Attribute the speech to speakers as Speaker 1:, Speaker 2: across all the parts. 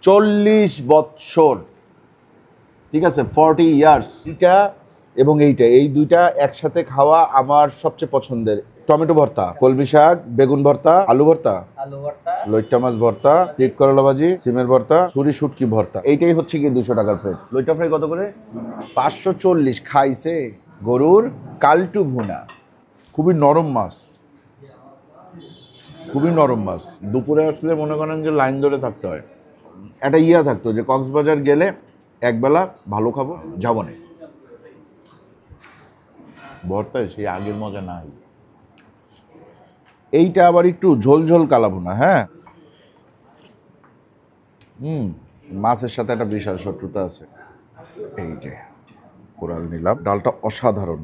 Speaker 1: 40 বৎসর, ঠিক আছে, 40 ইয়ার্স। এটা এবং এইটা, এই দুইটা একসাথে খাওয়া আমার সবচেয়ে পছন্দের। টমেটো ভর্তা, কলমি শাক, বেগুন ভর্তা, আলু ভর্তা, লইট্টা মাছ ভর্তা, তিত করলা ভাজি, সিমের ভর্তা, ছুরি শুটকি ভর্তা, এইটাই হচ্ছে কি 200 টাকার প্লেট। লইট্টা ফ্রাই কত করে? 540। খাইছে গরুর কালটু ভুনা, খুবই নরম মাছ, খুবই নরম মাছ। দুপুরে আসলে মনে করেন যে লাইন ধরে থাকতে হয়। একটা ইয়া থাকতো যে কক্সবাজার গেলে একবেলা ভালো খাবো, যাবো না, ভর্তায় সেই আগের মজা নাই। এইটা আবার একটু ঝোল ঝোল কালাভুনা। হ্যাঁ, মাছের সাথে একটা বিশাল শত্রুতা আছে। এই যে কোরাল নিলাম, ডালটা অসাধারণ।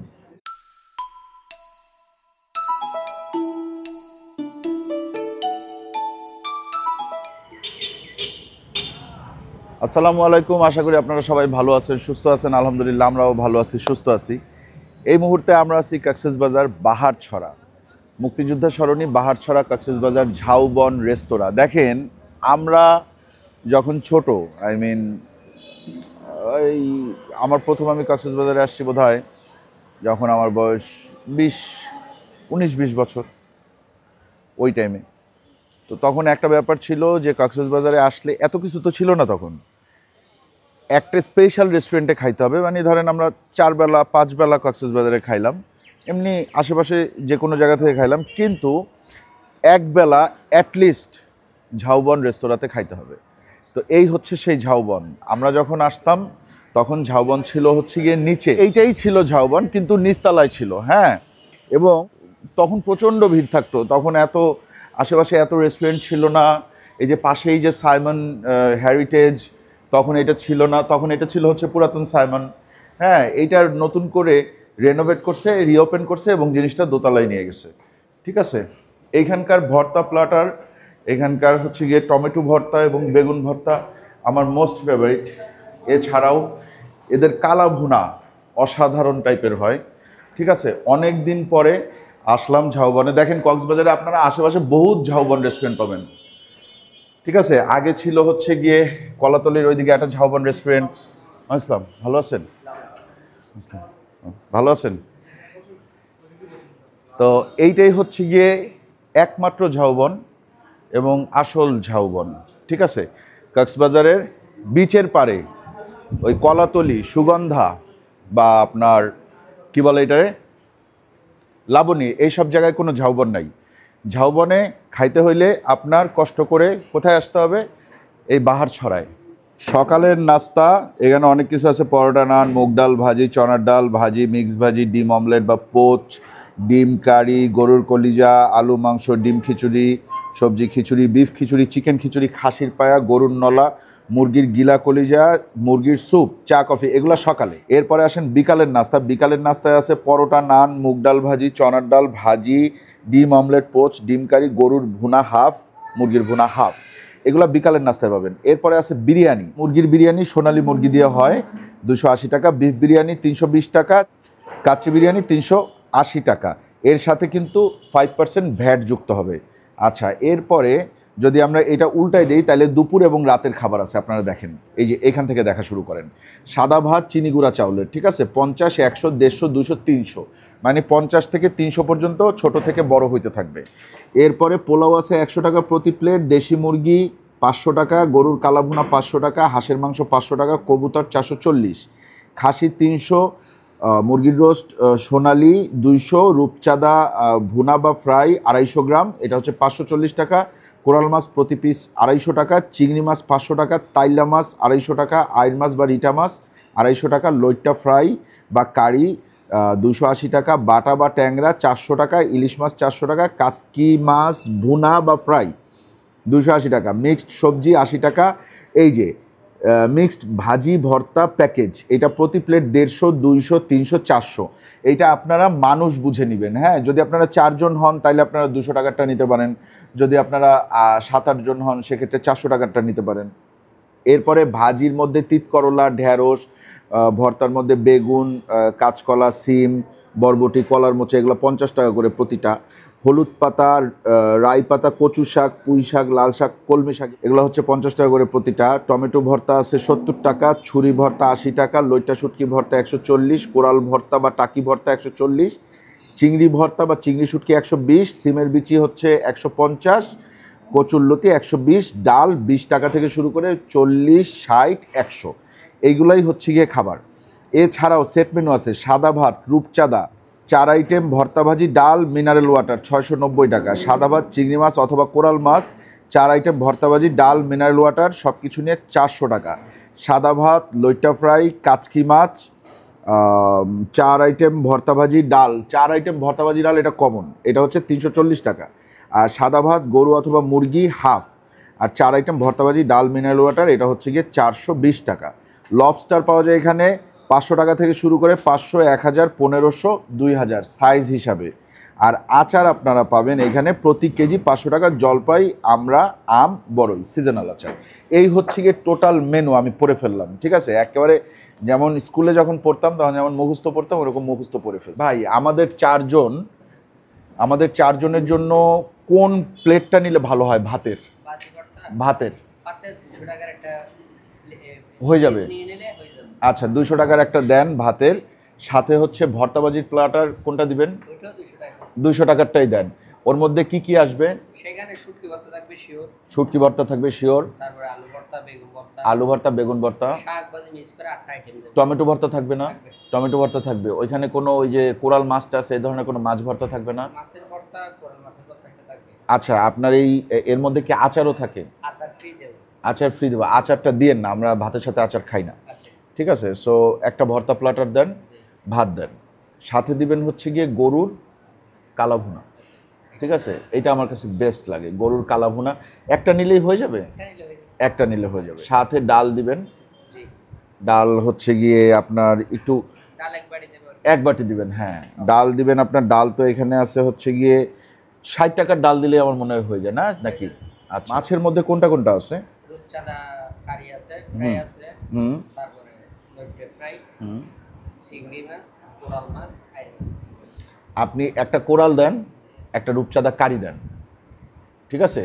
Speaker 1: আসসালামু আলাইকুম, আশা করি আপনারা সবাই ভালো আছেন, সুস্থ আছেন। আলহামদুলিল্লাহ, আমরাও ভালো আছি, সুস্থ আছি। এই মুহূর্তে আমরা আছি কক্সবাজার বাহারছড়া, মুক্তিযোদ্ধা সরণি বাহারছড়া কক্সবাজার ঝাউবন রেস্তোরাঁ। দেখেন, আমরা যখন ছোট, ওই আমার প্রথম আমি কক্সবাজারে আসছি বোধহয় যখন আমার বয়স 19-20 বছর, ওই টাইমে। তো তখন একটা ব্যাপার ছিল যে কক্সবাজারে আসলে এত কিছু তো ছিল না, তখন একটা স্পেশাল রেস্টুরেন্টে খাইতে হবে। মানে ধরেন আমরা 4 বেলা 5 বেলা কক্সবাজারে খাইলাম, এমনি আশেপাশে যে কোনো জায়গা থেকে খাইলাম, কিন্তু একবেলা অ্যাটলিস্ট ঝাউবন রেস্তোরাঁতে খাইতে হবে। তো এই হচ্ছে সেই ঝাউবন। আমরা যখন আসতাম তখন ঝাউবন ছিল হচ্ছে গিয়ে নিচে, এইটাই ছিল ঝাউবন, কিন্তু নিচতলায় ছিল। হ্যাঁ, এবং তখন প্রচণ্ড ভিড় থাকতো। তখন এত আশেপাশে এত রেস্টুরেন্ট ছিল না। এই যে পাশেই যে সাইমন হেরিটেজ, তখন এটা ছিল না, তখন এটা ছিল হচ্ছে পুরাতন সাইমন। হ্যাঁ, এইটার নতুন করে রেনোভেট করছে, রিওপেন করছে এবং জিনিসটা দোতলায় নিয়ে গেছে। ঠিক আছে, এইখানকার ভর্তা প্লাটার, এখানকার হচ্ছে গিয়ে টমেটো ভর্তা এবং বেগুন ভর্তা আমার মোস্ট ফেভারিট। এছাড়াও এদের কালা ভুনা অসাধারণ টাইপের হয়। ঠিক আছে, অনেক দিন পরে আসলাম ঝাউবনে। দেখেন, কক্সবাজারে আপনারা আশেপাশে বহুত ঝাউবন রেস্টুরেন্ট পাবেন। ঠিক আছে, আগে ছিল হচ্ছে গিয়ে কলাতলির ওইদিকে একটা ঝাউবন রেস্টুরেন্ট। আসলাম, ভালো আছেন? ভালো আছেন? তো এইটাই হচ্ছে গিয়ে একমাত্র ঝাউবন এবং আসল ঝাউবন। ঠিক আছে, কক্সবাজারের বিচের পাড়ে ওই কলাতলি, সুগন্ধা বা আপনার কি বলে এটারে, লাবণী, এইসব জায়গায় কোনো ঝাউবন নাই। ঝাউবনে খাইতে হইলে আপনার কষ্ট করে কোথায় আসতে হবে? এই বাহারছড়ায়। সকালের নাস্তা এখানে অনেক কিছু আছে। পরোটা, নান, মুগ ডাল ভাজি, চনার ডাল ভাজি, মিক্স ভাজি, ডিম অমলেট বা পোচ, ডিম কারি, গরুর কলিজা, আলু মাংস, ডিম খিচুড়ি, সবজি খিচুড়ি, বিফ খিচুড়ি, চিকেন খিচুড়ি, খাসির পায়া, গরুর নলা, মুরগির গিলা কলিজা, মুরগির স্যুপ, চা কফি, এগুলো সকালে। এরপরে আসেন বিকালের নাস্তা। বিকালের নাস্তায় আছে পরোটা, নান, মুগ ডাল ভাজি, চনার ডাল ভাজি, ডিম অমলেট, পোচ, ডিম কারি, গরুর ভুনা হাফ, মুরগির ভুনা হাফ, এগুলো বিকালের নাস্তায় পাবেন। এরপরে আছে বিরিয়ানি, মুরগির বিরিয়ানি সোনালী মুরগি দিয়ে হয়, 280 টাকা। বিফ বিরিয়ানি 320 টাকা। কাচ্চি বিরিয়ানি 380 টাকা। এর সাথে কিন্তু 5% ভ্যাট যুক্ত হবে। আচ্ছা, এরপরে যদি আমরা এটা উল্টাই দিই, তাহলে দুপুর এবং রাতের খাবার আছে। আপনারা দেখেন, এই যে এখান থেকে দেখা শুরু করেন। সাদা ভাত চিনি গুঁড়া চাউলের, ঠিক আছে, 50, 100, 150, 200, 300, মানে 50 থেকে 300 পর্যন্ত ছোট থেকে বড় হইতে থাকবে। এরপরে পোলাও আছে 100 টাকা প্রতি প্লেট। দেশি মুরগি 500 টাকা, গরুর কালাভুনা 500 টাকা, হাঁসের মাংস 500 টাকা, কবুতর 440, খাসি 300, মুরগির রোস্ট সোনালি 200, রূপচাঁদা ভুনা বা ফ্রাই 250 গ্রাম, এটা হচ্ছে 540 টাকা। কোরাল মাছ প্রতি পিস 250 টাকা, চিংড়ি মাছ 500 টাকা, তাইলা মাছ 250 টাকা, আইর মাছ বা রিটা মাছ 250 টাকা, লইট্টা ফ্রাই বা কারি 280 টাকা, বাটা বা ট্যাংরা 400 টাকা, ইলিশ মাছ 400 টাকা, কাসকি মাছ ভুনা বা ফ্রাই 280 টাকা, মিক্সড সবজি 80 টাকা। এই যে মিক্সড ভাজি ভর্তা প্যাকেজ, এটা প্রতি প্লেট 150, 200, 300, 400। এইটা আপনারা মানুষ বুঝে নেবেন। হ্যাঁ, যদি আপনারা 4 জন হন তাহলে আপনারা 200 টাকারটা নিতে পারেন। যদি আপনারা 7-8 জন হন সেক্ষেত্রে 400 টাকারটা নিতে পারেন। এরপরে ভাজির মধ্যে তিত করলা, ঢ্যাঁড়স, ভর্তার মধ্যে বেগুন, কাঁচকলা, সিম, বরবটি, কলার মোচা, এগুলো 50 টাকা করে প্রতিটা। হলুদ পাতা, রাই পাতা, কচু শাক, পুঁই শাক, লাল শাক, কলমি শাক, এগুলো হচ্ছে 50 টাকা করে প্রতিটা। টমেটো ভর্তা আছে 70 টাকা, ছুরি ভর্তা 80 টাকা, লইট্টা শুটকি ভর্তা 140, কোরাল ভর্তা বা টাকি ভর্তা 140, চিংড়ি ভর্তা বা চিংড়ি শুটকি 120, সিমের বিচি হচ্ছে 150, কচুরলতি 120, ডাল 20 টাকা থেকে শুরু করে 40, 60, 100, এইগুলাই হচ্ছে গিয়ে খাবার। এছাড়াও সেট মেনু আছে সাদা ভাত, রূপচাঁদা 4 আইটেম, ভর্তা ভাজি, ডাল, মিনারেল ওয়াটার 690 টাকা, সাদা ভাত, চিংড়ি মাছ অথবা কোরাল মাছ 4 আইটেম, ভর্তা ভাজি, ডাল, মিনারেল ওয়াটার সব কিছু নিয়ে 400 টাকা। সাদা ভাত, লইট্টা ফ্রাই, কাচকি মাছ 4 আইটেম, ভর্তা ভাজি, ডাল 4 আইটেম, ভর্তা ভাজি, ডাল, এটা কমন, এটা হচ্ছে 340 টাকা। আর সাদা ভাত, গরু অথবা মুরগি হাফ, আর 4 আইটেম, ভর্তা ভাজি, ডাল, মিনারেল ওয়াটার, এটা হচ্ছে গিয়ে 420 টাকা। লবস্টার পাওয়া যায় এখানে 500 টাকা থেকে শুরু করে 500, 1000, 1500, 2000 সাইজ হিসাবে। আর আচার আপনারা পাবেন এখানে প্রতি কেজি 500 টাকা, জলপাই, আমরা, আম, বড়ই, সিজনাল আচার। এই হচ্ছে গিয়ে টোটাল মেনু আমি পড়ে ফেললাম, ঠিক আছে? একেবারে যেমন স্কুলে যখন পড়তাম তখন যেমন মুখস্থ পড়তাম ওরকম মুখস্থ পড়ে ফেলছি। ভাই আমাদের চারজনের জন্য কোন প্লেটটা নিলে ভালো হয়? ভাতের হয়ে যাবে। আচ্ছা 200 টাকার একটা দেন ভাতের সাথে। হচ্ছে ভর্তাবাজির প্লাটার কোনটা দিবেন? 200 টাকারটাই দেন। ওর মধ্যে কি কি আসবে?
Speaker 2: সেখানে শুটকি ভর্তা থাকবে শিওর,
Speaker 1: শুটকি ভর্তা থাকবে শিওর,
Speaker 2: তারপরে আলু ভর্তা, বেগুন ভর্তা,
Speaker 1: বেগুন ভর্তা,
Speaker 2: শাক ভাজি মিক্স করে 8টা আইটেম দেব।
Speaker 1: টমেটো ভর্তা থাকবে না? টমেটো ভর্তা থাকবে। ওইখানে কোনো ওই যে কোরাল মাছটা আছে এই ধরনের কোনো মাছ ভর্তা থাকবে না?
Speaker 2: মাছের ভর্তা, কোরাল মাছের ভর্তা একটা থাকবে।
Speaker 1: আচ্ছা আপনার এর মধ্যে কি আচারও থাকে?
Speaker 2: আচার ফ্রি দেব।
Speaker 1: আচার ফ্রি দেবো। আচারটা দিয়েন না, আমরা ভাতের সাথে আচার খাই না। ঠিক আছে, সো একটা ভর্তা প্লাটার দেন, ভাত দেন, সাথে দিবেন হচ্ছে গিয়ে গরুর কালাভুনা। ঠিক আছে, এটা আমার কাছে বেস্ট লাগে, গরুর কালাভুনা। একটা নিলেই হয়ে যাবে? একটা নিলে হয়ে যাবে। সাথে ডাল দিবেন। ডাল হচ্ছে গিয়ে আপনার একটু এক বাটি দিবেন। হ্যাঁ ডাল দিবেন আপনার। ডাল তো এখানে আছে হচ্ছে গিয়ে 60 টাকার ডাল দিলে আমার মনে হয় হয়ে যায় না নাকি? আচ্ছা মাছের মধ্যে কোনটা কোনটা আছে?
Speaker 2: রূপচাঁদা কারি আছে, ফ্রাই আছে, তারপরে লইট্টা ফ্রাই, চিংড়ি মাছ, কোরাল মাছ, আইড় মাছ।
Speaker 1: আপনি একটা কোরাল দেন, একটা রূপচাঁদা কারি দেন, ঠিক আছে?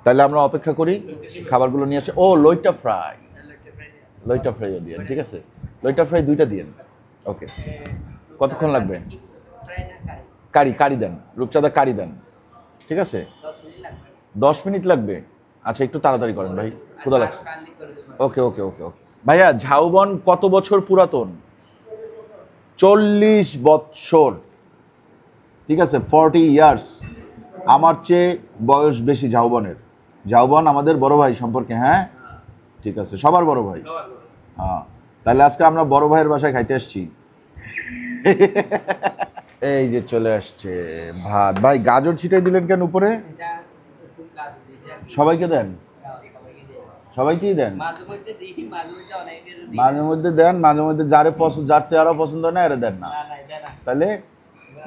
Speaker 1: তাহলে আমরা অপেক্ষা করি খাবারগুলো নিয়ে আসে। ও লইট্টা ফ্রাইও দিয়েন, ঠিক আছে? লইট্টা ফ্রাই 2টা দিয়েন। ওকে, কতক্ষণ লাগবে? কারি দেন, রূপচাঁদা কারি দেন, ঠিক আছে? 10 মিনিট লাগবে। আচ্ছা একটু তাড়াতাড়ি করেন ভাই, ক্ষুধা লাগছে। ওকে ওকে ওকে ওকে। ভাইয়া ঝাউবন কত বছর পুরাতন? 40 বছর, ঠিক আছে? 40 ইয়ার্স। আমার চেয়ে বয়স বেশি ঝাউবনের। ঝাউবন আমাদের বড় ভাই সম্পর্কে। হ্যাঁ ঠিক আছে, সবার বড় ভাই। হ্যাঁ তাহলে আজকে আমরা বড় ভাইয়ের বাসায় খাইতে আসছি। এই যে চলে আসছে ভাত। ভাই গাজর ছিটাই দিলেন কেন উপরে? সবাইকে দেন, সবাইকেই দেন। মাঝে মধ্যে দেন, মাঝে মধ্যে যার চেহারা পছন্দ না এরা দেন না। তাহলে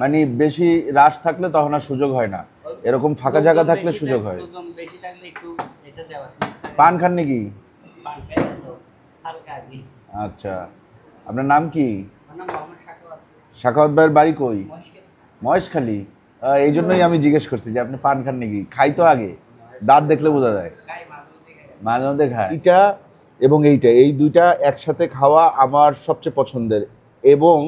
Speaker 1: মানে বেশি রাশ থাকলে তখন আর সুযোগ হয় না, এরকম ফাঁকা জায়গা থাকলে সুযোগ হয়। পান খান নাকি? আচ্ছা আপনার নাম কি? শাখাওয়াত ভাইয়ের বাড়ি কই? মহেশখালী। এই জন্যই আমি জিজ্ঞেস করছি যে আপনি পান খান নাকি। খাই তো আগে, দাঁত দেখলে বোঝা যায়। মাঝে মধ্যে খায়। এটা এবং এইটা, এই দুইটা একসাথে খাওয়া আমার সবচেয়ে পছন্দের। এবং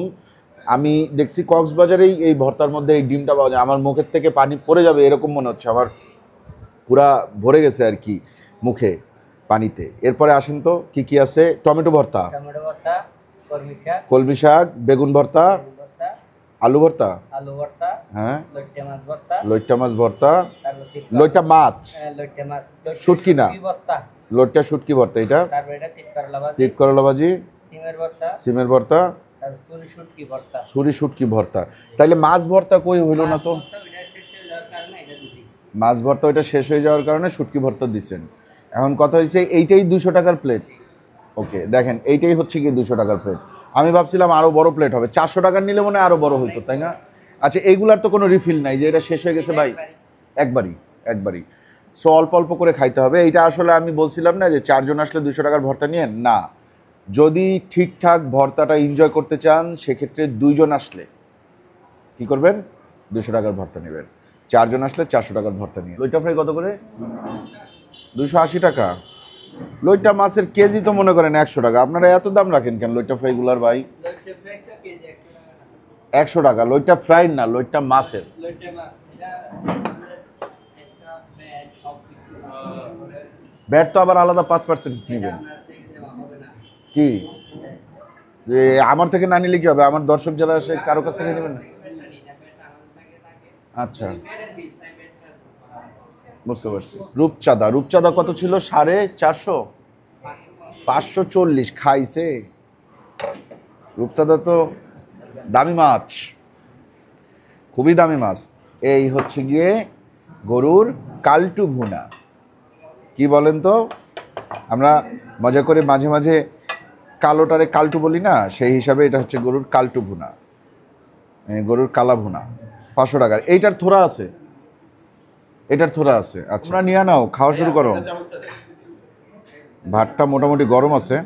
Speaker 1: আমি দেখছি কক্সবাজারেই এই ভর্তার মধ্যে এই ডিমটা পাওয়া যায়। আমার মুখের থেকে পানি পড়ে যাবে এরকম মনে হচ্ছে, আমার পুরা ভরে গেছে আর কি মুখে পানিতে। এরপরে আসেন তো কি কি আছে? টমেটো ভর্তা, কলমি শাক, বেগুন ভর্তা, আলু ভর্তা, হ্যাঁ লইট্টা মাছ ভর্তা, লইট্টা মাছ শুটকি না, লইট্টা শুটকি ভর্তা, এটা তিত করলা ভাজি, সিমের ভর্তা, ছুরি শুটকি ভর্তা। তাইলে মাছ ভর্তা কই হইল না তো? মাছ ভর্তা ওইটা শেষ হয়ে যাওয়ার কারণে শুটকি ভর্তা দিচ্ছেন। এখন কথা হয়েছে এইটাই 200 টাকার প্লেট। ওকে দেখেন এইটাই হচ্ছে কি 200 টাকার প্লেট। আমি ভাবছিলাম আরও বড় প্লেট হবে, 400 টাকার নিলে মনে হয় আরও বড় হইতো, তাই না? আচ্ছা এইগুলার তো কোনো রিফিল নাই যে এটা শেষ হয়ে গেছে ভাই? একবারই। সো অল্প অল্প করে খাইতে হবে। এইটা আসলে আমি বলছিলাম না যে 4 জন আসলে 200 টাকার ভর্তা নিয়েন না। যদি ঠিকঠাক ভর্তাটা এনজয় করতে চান সেক্ষেত্রে 2 জন আসলে কি করবেন? 200 টাকার ভর্তা নেবেন। 4 জন আসলে 400 টাকার ভর্তা নিয়ে। লইটা ফ্রাই কত করে? 280 টাকা। লইটা মাছের কেজি তো মনে করেন 100 টাকা। আপনারা এত দাম রাখেন কেন লইটা ফ্রাইগুলার ভাই? 100 টাকা। লইটা ফ্রাই না, লইটা মাছের। ব্যাট তো আবার আলাদা 5% নেবেন। কি যে আমার থেকে না নিলে কি হবে? আমার দর্শক যারা আসে কারো কাছ থেকে নেবেন না? আচ্ছা, বুঝতে পারছি। রূপচাঁদা, রূপচাঁদা কত ছিল? 450? 540 খাইছে। রূপচাঁদা তো দামি মাছ, খুবই দামি মাছ। এই হচ্ছে গিয়ে গরুর কালটু ভুনা। কি বলেন তো? আমরা মজা করে মাঝে মাঝে কালোটারে কালটু বলি না, সেই হিসাবে এটা হচ্ছে গরুর কালটু ভুনা, গরুর কালা ভুনা। 500 টাকার। এইটার থোড়া আছে, এটার থোড়া আছে। আচ্ছা, নিয়ে নাও, খাওয়া শুরু করো। ভাতটা মোটামুটি গরম আছে,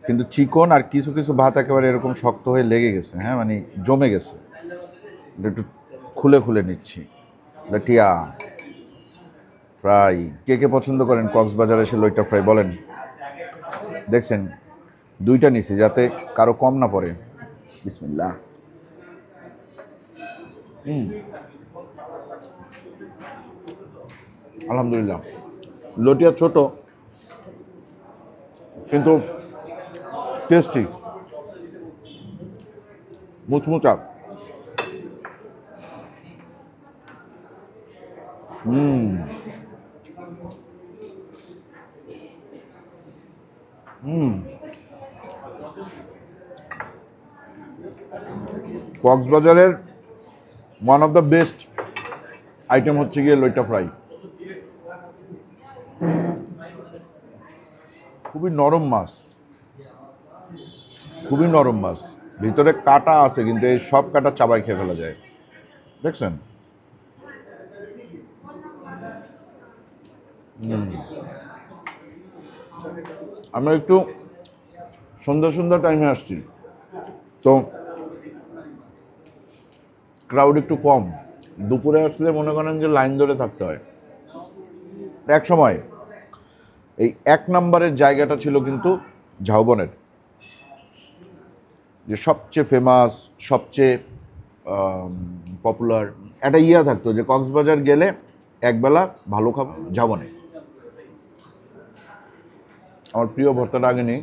Speaker 1: কিন্তু চিকন আর কিছু কিছু ভাত একেবারে এরকম শক্ত হয়ে লেগে গেছে। হ্যাঁ, মানে জমে গেছে। একটু খুলে খুলে নিচ্ছি। টিয়া ফ্রাই কে কে পছন্দ করেন কক্সবাজারে এসে লইটা ফ্রাই বলেন? দেখছেন, 2টা নিছি যাতে কারো কম না পড়ে। বিসমিল্লাহ। আলহামদুলিল্লাহ। লটিয়া ছোট কিন্তু টেস্টি, মুচমুচা। কক্সবাজারের one of the best item হচ্ছে গিয়ে লইটা ফ্রাই। খুবই নরম মাছ, খুবই নরম মাছ। ভিতরে কাটা আছে, কিন্তু এই সব কাটা চাবাই খেয়ে ফেলা যায়। দেখছেন? আমরা একটু সন্ধ্যা সন্ধ্যা টাইমে আসছি, তো ক্রাউড একটু কম। দুপুরে আসলে মনে করেন যে লাইন ধরে থাকতে হয়। এক সময় এই 1 নম্বরের জায়গাটা ছিল কিন্তু ঝাউবনের, যে সবচেয়ে ফেমাস, সবচেয়ে পপুলার একটা ইয়া থাকতো যে কক্সবাজার গেলে একবেলা ভালো খাবো ঝাউবনে। আমার প্রিয় ভর্তাটা আগে নেই।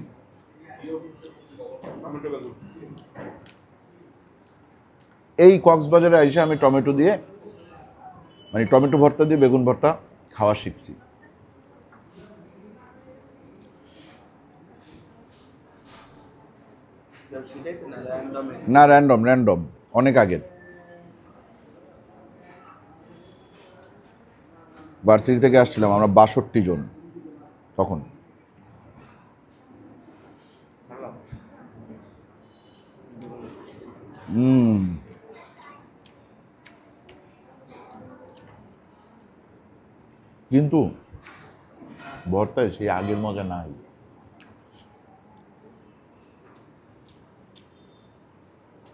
Speaker 1: এই কক্সবাজারে এসে আমি টমেটো দিয়ে, মানে টমেটো ভর্তা দিয়ে বেগুন ভর্তা খাওয়া শিখছি। না, র্যান্ডম অনেক আগের। ভার্সিটি থেকে আসছিলাম আমরা 62 জন তখন। কিন্তু ভর্তায় সেই আগের মজা নাই।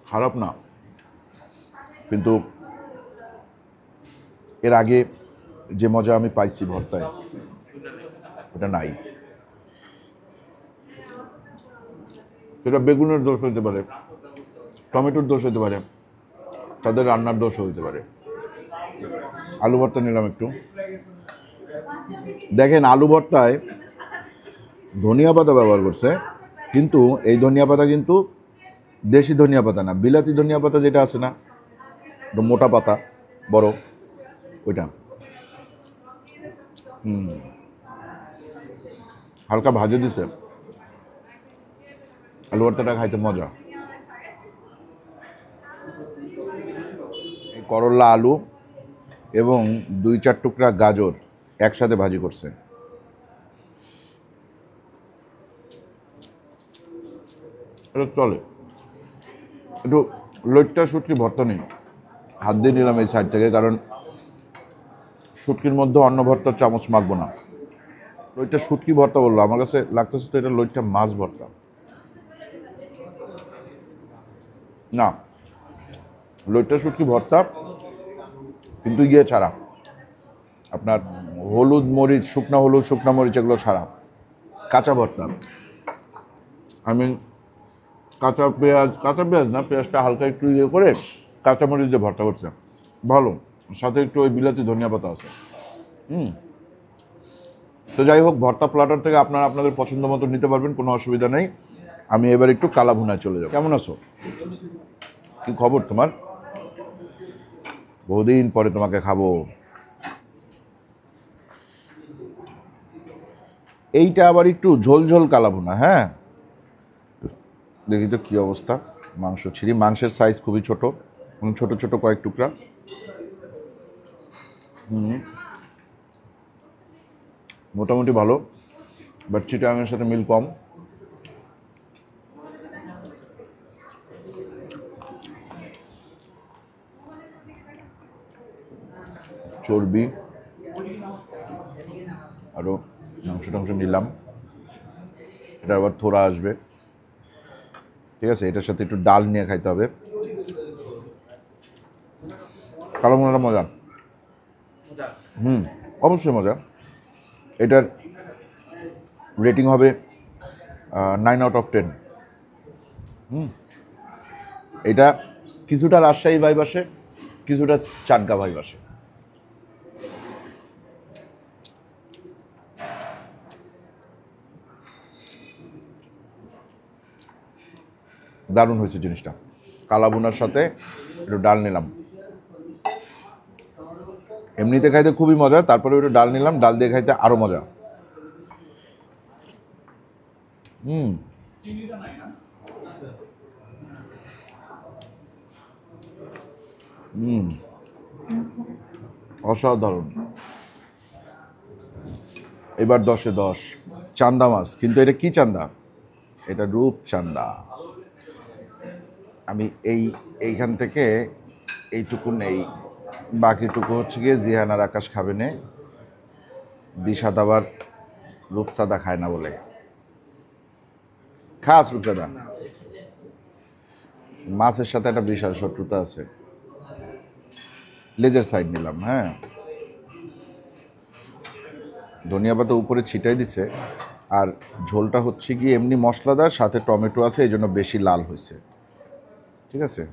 Speaker 1: খারাপ না, কিন্তু এর আগে যে মজা আমি পাইছি ভর্তায় ওটা নাই। সেটা বেগুনের দোষ হইতে পারে, টমেটোর দোষ হইতে পারে, তাদের রান্নার দোষ হইতে পারে। আলু ভর্তা নিলাম একটু। দেখেন, আলু ভর্তায় ধনিয়া পাতা ব্যবহার করছে, কিন্তু এই ধনিয়া পাতা কিন্তু দেশি ধনিয়া পাতা না, বিলাতি ধনিয়া পাতা যেটা আছে না, মোটা পাতা বড়, ওইটা। হালকা ভাজে দিছে। আলু ভর্তাটা খাইতে মজা। করলা, আলু এবং 2-4 টুকরা গাজর একসাথে ভাজি করছে। এটা চলে। একটু লইট্টা শুটকি ভর্তা নেই, হাত দিয়ে নিলাম এই সাইড থেকে, কারণ শুটকির মধ্যে অন্য ভর্তার চামচ মাখবো না। লইট্টা শুটকি ভর্তা বললো, আমার কাছে লাগতেছে তো এটা লইট্টা মাছ ভর্তা। না, লইট্টা শুটকি ভর্তা কিন্তু ইয়ে ছাড়া, আপনার হলুদ মরিচ, শুকনা হলুদ, শুকনা মরিচ এগুলো ছাড়া। কাঁচা ভর্তা, আমি কাঁচা পেঁয়াজ না, পেঁয়াজটা হালকা একটু ইয়ে করে কাঁচা মরিচ দিয়ে ভর্তা করছে, ভালো। সাথে একটু ওই বিলাতি ধনিয়া পাতা আছে। তো যাই হোক, ভর্তা প্ল্যাটার থেকে আপনারা আপনাদের পছন্দ মতো নিতে পারবেন, কোনো অসুবিধা নেই। আমি এবার একটু কালা ভুনায় চলে যাব। কেমন আছো? কি খবর তোমার? বহুদিন পরে তোমাকে খাবো। এইটা আবার একটু ঝোল ঝোল কালা ভুনা। হ্যাঁ, দেখি তো কি অবস্থা। মাংস ছিঁড়ি, মাংসের সাইজ খুবই ছোট, ছোট ছোট কয়েক টুকরা। মোটামুটি ভালো, বাট চিটাগাংয়ের সাথে মিল কম। চর্বি আরও মাংস টাংস নিলাম, এটা আবার থোড়া আসবে। ঠিক আছে, এটার সাথে একটু ডাল নিয়ে খাইতে হবে। কালো ভুনাটা মজা। অবশ্যই মজা। এটার রেটিং হবে 9/10। এটা কিছুটা রাজশাহী ভাইব আসে, কিছুটা চাটগা ভাইব আসে। দারুণ হয়েছে জিনিসটা। কালা ভুনার সাথে একটু ডাল নিলাম, এমনিতে খাইতে খুবই মজা, তারপরে একটু ডাল নিলাম, ডাল দিয়ে খাইতে আরো মজা। অসাধারণ। এবার 10-এ 10। চান্দা মাছ, কিন্তু এটা কি চান্দা? এটা রূপচান্দা। আমি এইখান থেকে এইটুকু নেই, বাকিটুকু হচ্ছে গিয়ে জিহানার আকাশ খাবে নে। দিশাদ আবার রূপচাঁদা খায় না বলে। খাস রূপচাঁদা? মাছের সাথে একটা বিশাল শত্রুতা আছে। লেজের সাইড নিলাম। হ্যাঁ, ধনিয়া পাতা উপরে ছিটাই দিছে, আর ঝোলটা হচ্ছে গিয়ে এমনি মশলাদার, সাথে টমেটো আছে, এই জন্য বেশি লাল হয়েছে। ঠিক আছে,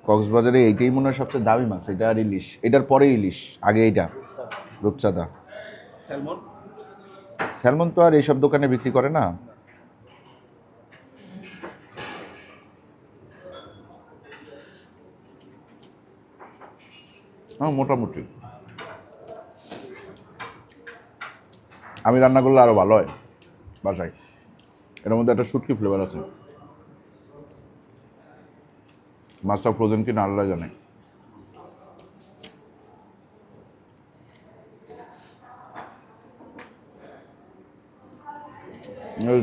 Speaker 1: কক্সবাজারে এইটাই মনে হয় সবচেয়ে দামি মাছ। এটা আর ইলিশ, এটার পরে ইলিশ, আগে এইটা রূপচাঁদা। স্যালমন তো আর এইসব দোকানে বিক্রি করে না। হ্যাঁ, মোটামুটি। আমি রান্না করলে আরো ভালো হয় বাসায়। এটার মধ্যে একটা শুটকি ফ্লেভার আছে। মাছটা ফ্রোজেন কিনা আল্লাহ জানে।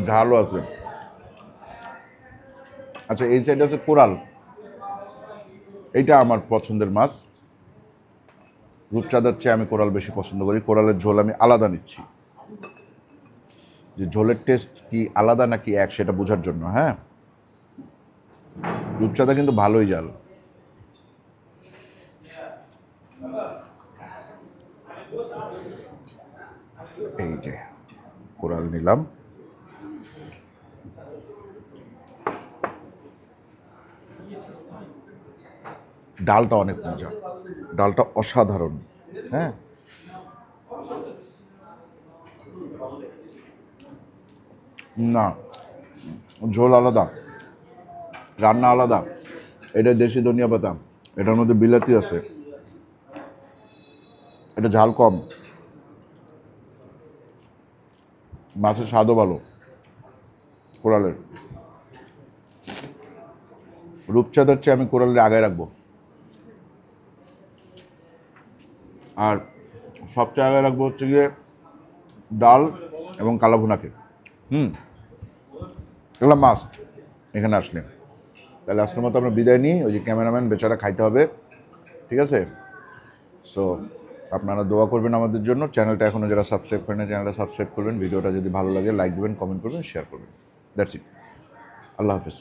Speaker 1: ঝালও আছে। আচ্ছা, এই সাইডে আছে কোরাল। এইটা আমার পছন্দের মাছ। রূপচাঁদার চেয়ে আমি কোরাল বেশি পছন্দ করি। কোরালের ঝোল আমি আলাদা নিচ্ছি, যে ঝোলের টেস্ট কি আলাদা নাকি এক, সেটা বোঝার জন্য। হ্যাঁ, রূপচাঁদা কিন্তু ভালোই জাল। এই যে কোরাল নিলাম। ডালটা অনেক মজা, ডালটা অসাধারণ। হ্যাঁ, না, ঝোল আলাদা, রান্না আলাদা। এটা দেশি ধনিয়া পাতা, এটার মধ্যে বিলাতি আছে, এটা ঝাল কম, মাছের স্বাদও ভালো কোরালের। রূপচাঁদার চেয়ে আমি কোরালের আগায় রাখবো। আর সবচেয়ে আগে রাখবো হচ্ছে গিয়ে ডাল এবং কালা ভুনাকে। এগুলো মাস্ট এখানে আসলে। তাহলে আজকের মতো আমরা বিদায় নিই। ওই যে ক্যামেরাম্যান বেচারা খাইতে হবে। ঠিক আছে, সো আপনারা দোয়া করবেন আমাদের জন্য। চ্যানেলটা এখনও যারা সাবস্ক্রাইব করেন না, চ্যানেলটা সাবস্ক্রাইব করবেন। ভিডিওটা যদি ভালো লাগে লাইক দেবেন, কমেন্ট করবেন, শেয়ার করবেন। That's it. Allah Hafiz.